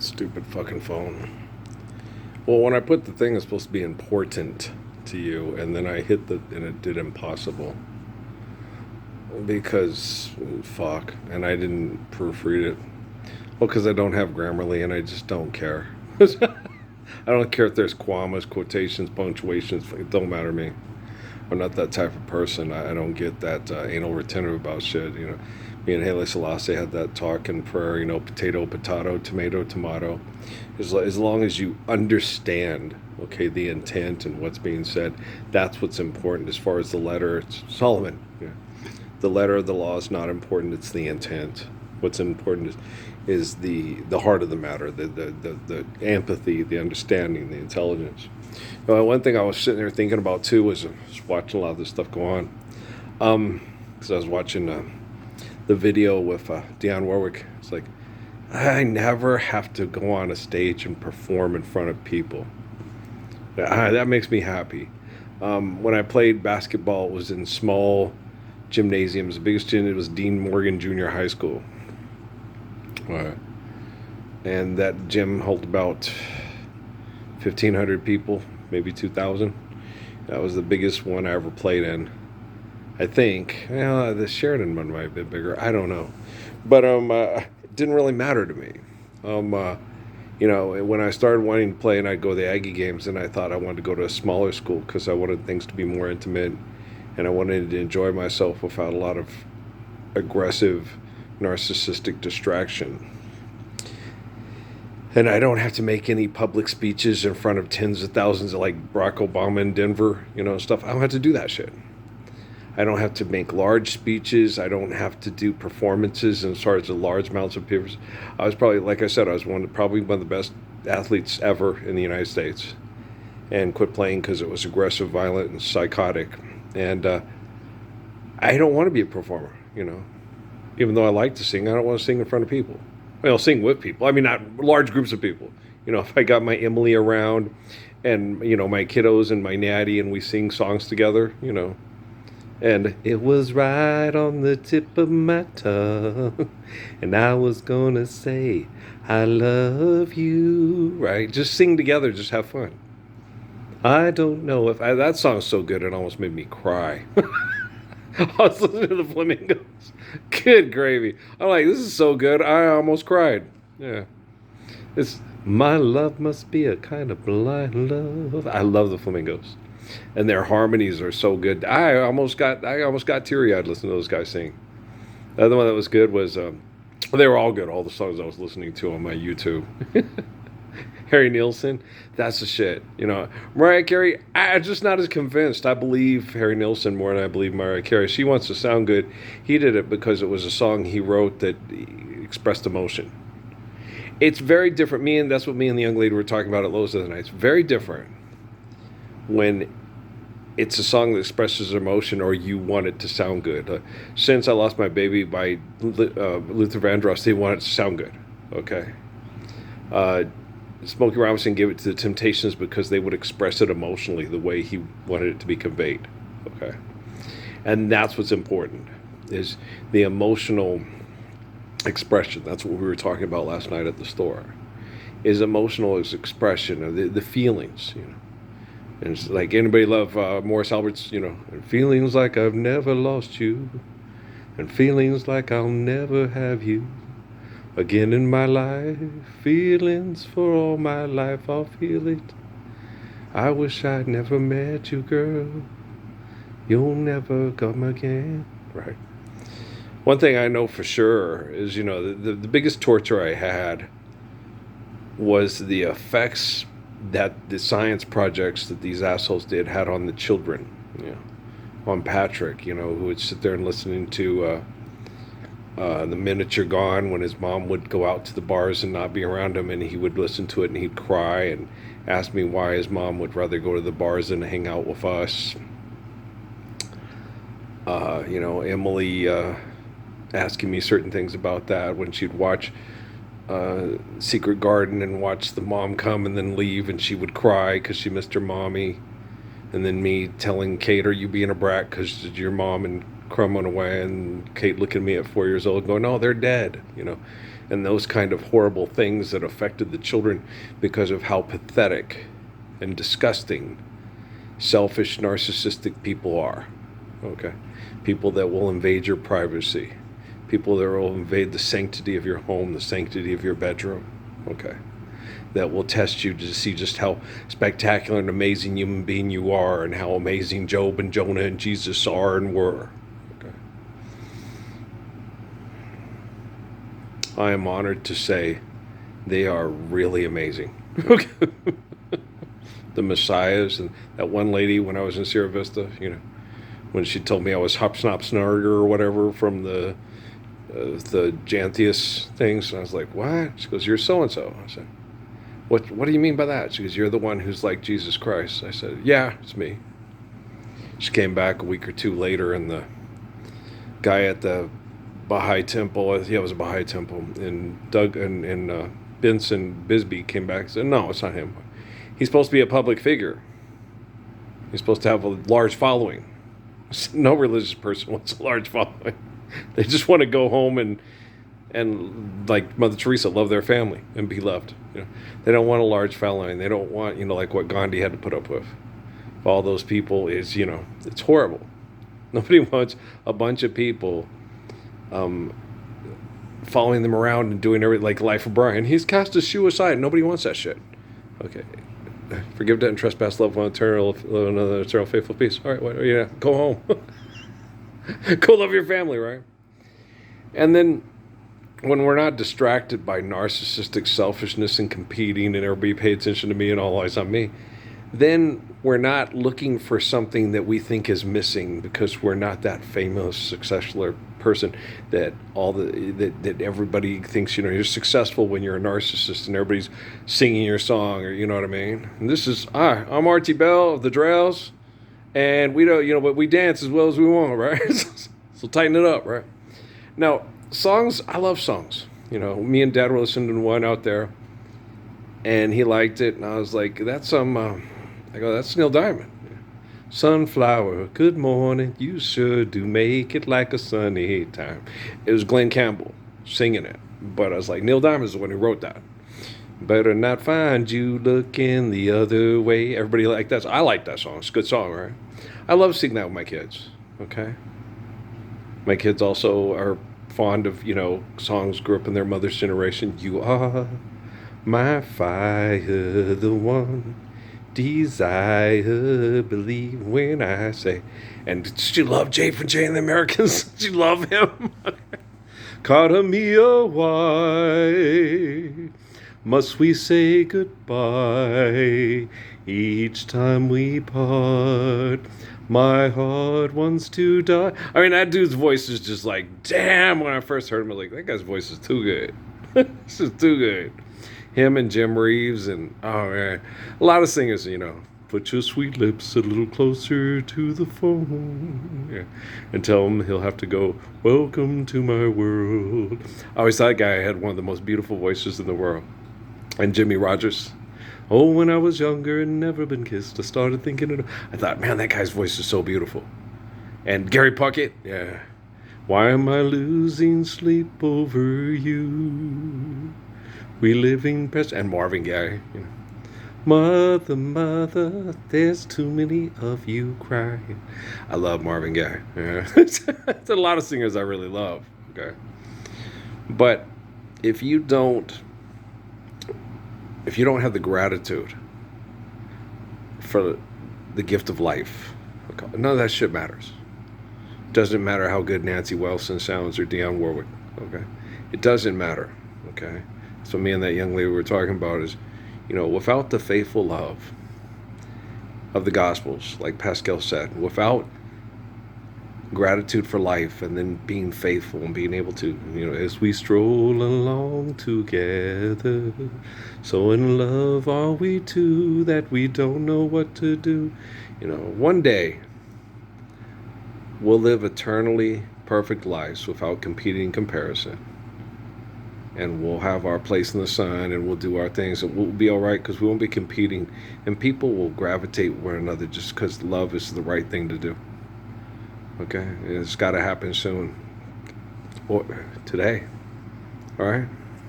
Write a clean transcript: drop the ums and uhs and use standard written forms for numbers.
Stupid fucking phone. Well, when I put the thing it's supposed to be important to you, and then I hit and it did impossible. Because, fuck, and I didn't proofread it. Well, because I don't have Grammarly, and I just don't care. I don't care if there's commas, quotations, punctuations. It don't matter to me. I'm not that type of person. I don't get that anal retentive about shit. Me and Haile Selassie had that talk in prayer. Potato, potato, tomato, tomato. As long as you understand, okay, the intent and what's being said, that's what's important. As far as the letter, it's Solomon. Yeah. The letter of the law is not important. It's the intent. What's important is the heart of the matter, the empathy, the understanding, the intelligence. One thing I was sitting there thinking about too was watching a lot of this stuff go on. Because I was watching the video with Dionne Warwick. It's like, I never have to go on a stage and perform in front of people. That makes me happy. When I played basketball, it was in small gymnasiums. The biggest gym, it was Dean Morgan Junior High School. And that gym held about 1,500 people, maybe 2,000. That was the biggest one I ever played in. I think. The Sheridan one might have been bigger. I don't know. But it didn't really matter to me. When I started wanting to play and I'd go to the Aggie games, and I thought I wanted to go to a smaller school because I wanted things to be more intimate and I wanted to enjoy myself without a lot of aggressive, narcissistic distraction. And I don't have to make any public speeches in front of tens of thousands of like Barack Obama in Denver, stuff. I don't have to do that shit. I don't have to make large speeches. I don't have to do performances in charge of large amounts of people. I was probably, like I said, I was probably one of the best athletes ever in the United States, and quit playing because it was aggressive, violent, and psychotic. And I don't want to be a performer, Even though I like to sing, I don't want to sing in front of people. I'll sing with people. I mean, not large groups of people. If I got my Emily around and, my kiddos and my natty and we sing songs together, And it was right on the tip of my tongue. And I was going to say, I love you. Right? Just sing together. Just have fun. I don't know if that song's so good it almost made me cry. I was listening to the Flamingos. Good gravy. I'm like, this is so good. I almost cried. Yeah. My love must be a kind of blind love. I love the Flamingos. And their harmonies are so good. I almost got teary-eyed listening to those guys sing. The other one that was good was they were all good, all the songs I was listening to on my YouTube. Harry Nilsson, that's the shit. Mariah Carey, I'm just not as convinced. I believe Harry Nilsson more than I believe Mariah Carey. She wants to sound good. He did it because it was a song he wrote that expressed emotion. It's very different. That's what me and the young lady were talking about at Lowe's the other night. It's very different when it's a song that expresses emotion or you want it to sound good. Since I Lost My Baby by Luther Vandross, they want it to sound good. Okay. Smokey Robinson gave it to the Temptations because they would express it emotionally the way he wanted it to be conveyed. Okay. And that's what's important, is the emotional expression. That's what we were talking about last night at the store. Is emotional as expression of the feelings, And it's like, anybody love Morris Albert's, and feelings like I've never lost you, and feelings like I'll never have you again in my life, feelings for all my life, I'll feel it. I wish I'd never met you, girl. You'll never come again. Right. One thing I know for sure is, the biggest torture I had was the effects that the science projects that these assholes had on the children. On Patrick, who would sit there and listening to The Minute You're Gone, when his mom would go out to the bars and not be around him, and he would listen to it and he'd cry and ask me why his mom would rather go to the bars than hang out with us. Emily asking me certain things about that when she'd watch Secret Garden and watch the mom come and then leave, and she would cry because she missed her mommy. And then me telling Kate, are you being a brat because your mom and Crumb went away, and Kate looking at me at 4 years old going, oh, they're dead, and those kind of horrible things that affected the children because of how pathetic and disgusting selfish, narcissistic people are. Okay? People that will invade your privacy. People that will invade the sanctity of your home, the sanctity of your bedroom. Okay? That will test you to see just how spectacular and amazing human being you are, and how amazing Job and Jonah and Jesus are and were. Okay? I am honored to say they are really amazing. Okay? The messiahs, and that one lady when I was in Sierra Vista, when she told me I was Hop Snop Snarger or whatever from the Jantheus things, and I was like, what? She goes, you're so-and-so. I said, what do you mean by that? She goes, you're the one who's like Jesus Christ. I said, yeah, it's me. She came back a week or two later, and the guy at the Baha'i temple, it was a Baha'i temple, and Doug and Benson Bisbee came back and said, no, it's not him. He's supposed to be a public figure. He's supposed to have a large following. No religious person wants a large following. They just want to go home and like Mother Teresa, love their family and be loved. They don't want a large following. They don't want, like what Gandhi had to put up with. All those people is, it's horrible. Nobody wants a bunch of people following them around and doing everything, like Life of Brian. He's cast his shoe aside. Nobody wants that shit. Okay. Forgive debt and trespass, love one eternal, love another eternal, faithful peace. All right, go home. Go love your family, right? And then when we're not distracted by narcissistic selfishness and competing and everybody pay attention to me and all eyes on me, then we're not looking for something that we think is missing because we're not that famous, successful person that that everybody thinks, you're successful when you're a narcissist and everybody's singing your song, or you know what I mean? And this is, I'm Artie Bell of the Drells, and we don't, but we dance as well as we want, right? So tighten it up, right? Now, songs, I love songs. Me and Dad were listening to one out there, and he liked it, and I was like, that's that's Neil Diamond. Sunflower, good morning, you sure do make it like a sunny time. It was Glenn Campbell singing it, but I was like, Neil Diamond is the one who wrote that. Better not find you looking the other way. Everybody liked that. I like that song. It's a good song, right? I love singing that with my kids, okay? My kids also are fond of, songs grew up in their mother's generation. You are my fire, the one desire, believe when I say. And did you love Jay from Jay and the Americans? Did you love him? Cara mia, why must we say goodbye each time we part? My heart wants to die. I mean, that dude's voice is just like, damn, when I first heard him, I was like, that guy's voice is too good. This is too good. Him and Jim Reeves and, oh man, a lot of singers, put your sweet lips a little closer to the phone, and tell him he'll have to go, welcome to my world. I always thought that guy had one of the most beautiful voices in the world. And Jimmy Rogers. Oh, when I was younger and never been kissed, I started thinking, I thought, man, that guy's voice is so beautiful. And Gary Puckett, yeah. Why am I losing sleep over you? We living past, and Marvin Gaye, Mother, mother, there's too many of you crying. I love Marvin Gaye. Yeah. There's a lot of singers I really love. Okay, but if you don't have the gratitude for the gift of life, okay, none of that shit matters. It doesn't matter how good Nancy Wilson sounds or Dionne Warwick. Okay, it doesn't matter. Okay. So me and that young lady we were talking about is, without the faithful love of the Gospels, like Pascal said, without gratitude for life and then being faithful and being able to, as we stroll along together, so in love are we two that we don't know what to do. One day we'll live eternally perfect lives without competing comparison. And we'll have our place in the sun, and we'll do our things, and we'll be all right because we won't be competing, and people will gravitate one another just because love is the right thing to do. Okay, it's got to happen soon, or today. All right.